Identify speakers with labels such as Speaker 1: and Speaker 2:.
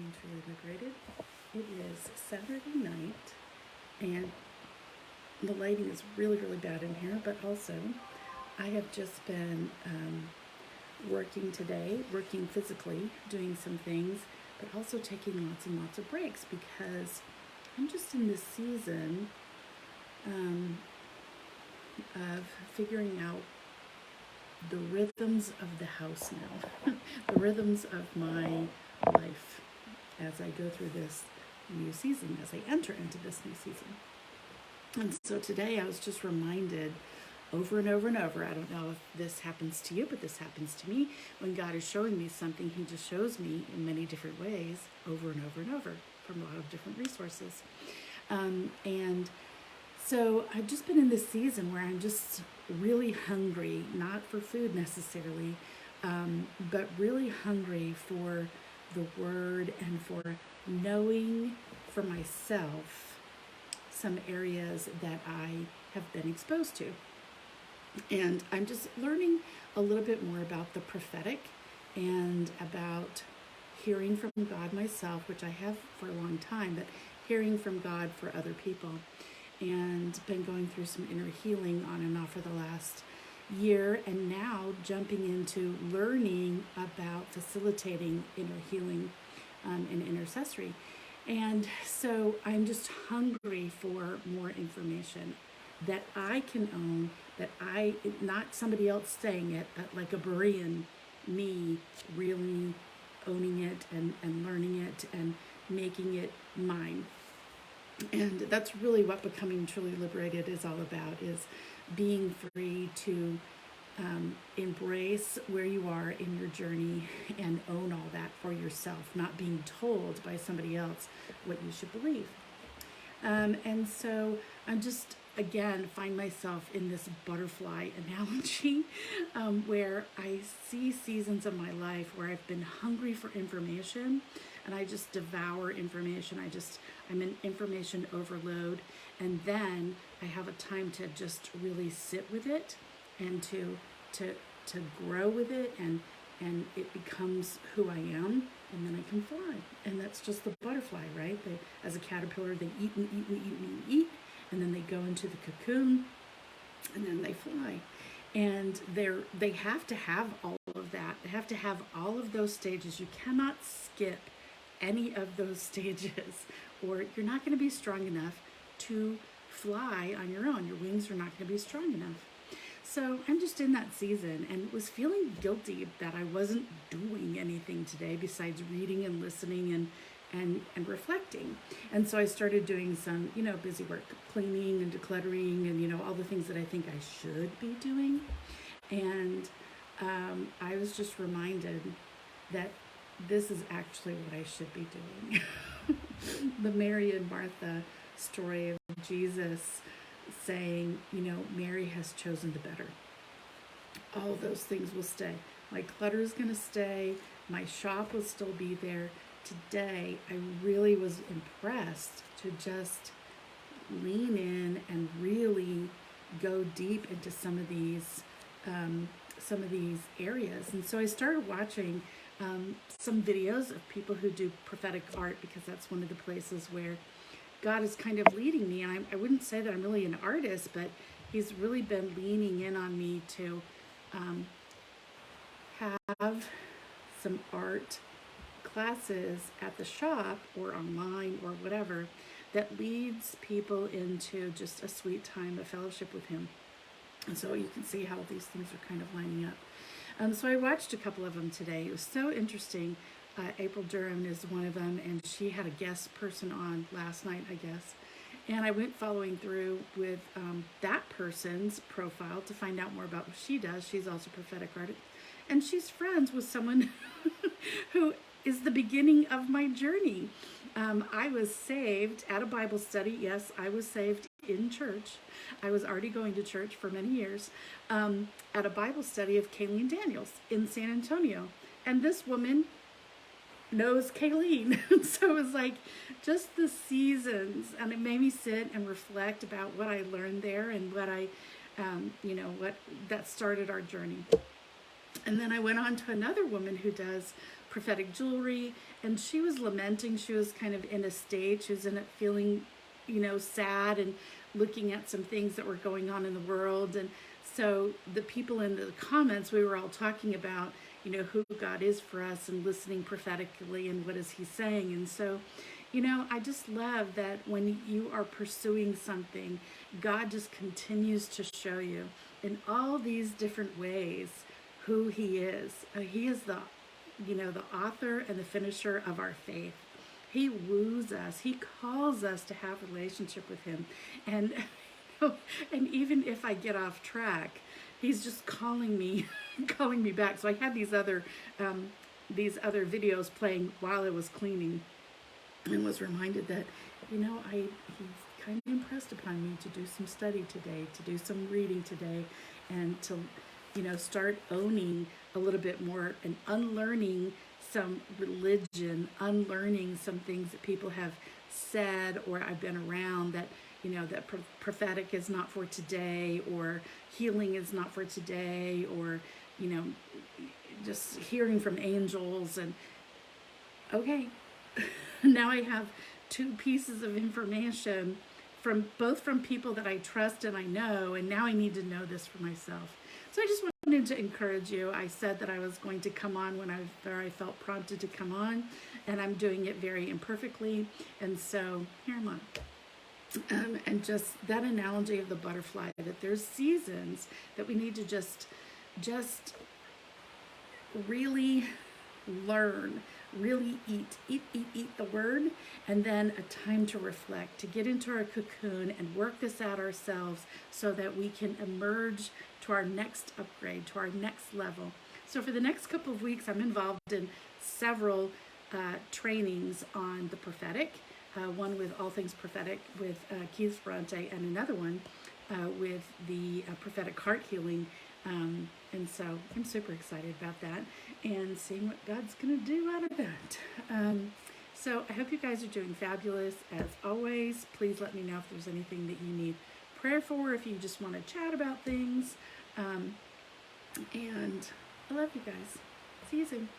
Speaker 1: and truly liberated. It is Saturday night, and the lighting is really, really bad in here, but also I have just been working today, working physically, doing some things, but also taking lots and lots of breaks because I'm just in this season of figuring out the rhythms of the house now, the rhythms of my life as I go through this new season, as I enter into this new season. And so today I was just reminded over and over and over, I don't know if this happens to you, but this happens to me. When God is showing me something, He just shows me in many different ways over and over and over from a lot of different resources. And so I've just been in this season where I'm just really hungry, not for food necessarily, but really hungry for the Word and for knowing for myself some areas that I have been exposed to. And I'm just learning a little bit more about the prophetic and about hearing from God myself, which I have for a long time, but hearing from God for other people. And been going through some inner healing on and off for the last year, and now jumping into learning about facilitating inner healing and intercessory. And so I'm just hungry for more information that I can own, that I, not somebody else saying it, like a Berean, me really owning it and learning it and making it mine. And that's really what becoming truly liberated is all about, is being free to embrace where you are in your journey and own all that for yourself, not being told by somebody else what you should believe. And so I'm just, again, find myself in this butterfly analogy where I see seasons of my life where I've been hungry for information and I just devour information. I'm in information overload, and then I have a time to just really sit with it and to grow with it, and it becomes who I am, and then I can fly. And that's just the butterfly, right? As a caterpillar, they eat and eat and eat and eat, and then they go into the cocoon, and then they fly. And they have to have all of that. They have to have all of those stages. You cannot skip any of those stages, or you're not going to be strong enough to fly on your own. Your wings are not going to be strong enough. So I'm just in that season and was feeling guilty that I wasn't doing anything today besides reading and listening and reflecting. And so I started doing some, busy work, cleaning and decluttering and, all the things that I think I should be doing. And I was just reminded that this is actually what I should be doing. The Mary and Martha story of Jesus saying, Mary has chosen the better. All of those things will stay. My clutter is going to stay. My shop will still be there. Today, I really was impressed to just lean in and really go deep into some of these areas. And so I started watching some videos of people who do prophetic art, because that's one of the places where God is kind of leading me. And I wouldn't say that I'm really an artist, but He's really been leaning in on me to have some art classes at the shop or online or whatever that leads people into just a sweet time of fellowship with Him. And so you can see how these things are kind of lining up. So I watched a couple of them today. It was so interesting. April Durham is one of them, and she had a guest person on last night, I guess. And I went following through with that person's profile to find out more about what she does. She's also a prophetic artist, and she's friends with someone who is the beginning of my journey. I was saved at a Bible study. Yes, I was saved in church. I was already going to church for many years at a Bible study of Kayleen Daniels in San Antonio. And this woman knows Kayleen. So it was like just the seasons, and it made me sit and reflect about what I learned there and what what that started our journey. And then I went on to another woman who does prophetic jewelry, and she was lamenting. She was kind of in a state. She was in it feeling, sad and looking at some things that were going on in the world. And so the people in the comments, we were all talking about, who God is for us and listening prophetically and what is he saying. And so, I just love that when you are pursuing something, God just continues to show you in all these different ways who he is. He is the author and the finisher of our faith. He woos us. He calls us to have a relationship with him. And and even if I get off track, he's just calling me back. So I had these other videos playing while I was cleaning, and was reminded that, he's kind of impressed upon me to do some study today, to do some reading today, and to, start owning a little bit more and unlearning some religion, unlearning some things that people have said or I've been around that, that prophetic is not for today, or healing is not for today, or, just hearing from angels. And okay, now I have two pieces of information from people that I trust and I know, and now I need to know this for myself. So I just wanted to encourage you. I said that I was going to come on when I felt prompted to come on, and I'm doing it very imperfectly, and so here I'm on. And just that analogy of the butterfly, that there's seasons that we need to just really learn, really eat the word, and then a time to reflect, to get into our cocoon and work this out ourselves so that we can emerge to our next upgrade, to our next level. So for the next couple of weeks, I'm involved in several trainings on the prophetic, one with All Things Prophetic with Keith Ferrante, and another one with the Prophetic Heart Healing. And so I'm super excited about that and seeing what God's going to do out of that. So I hope you guys are doing fabulous. As always, please let me know if there's anything that you need prayer for, if you just want to chat about things. And I love you guys. See you soon.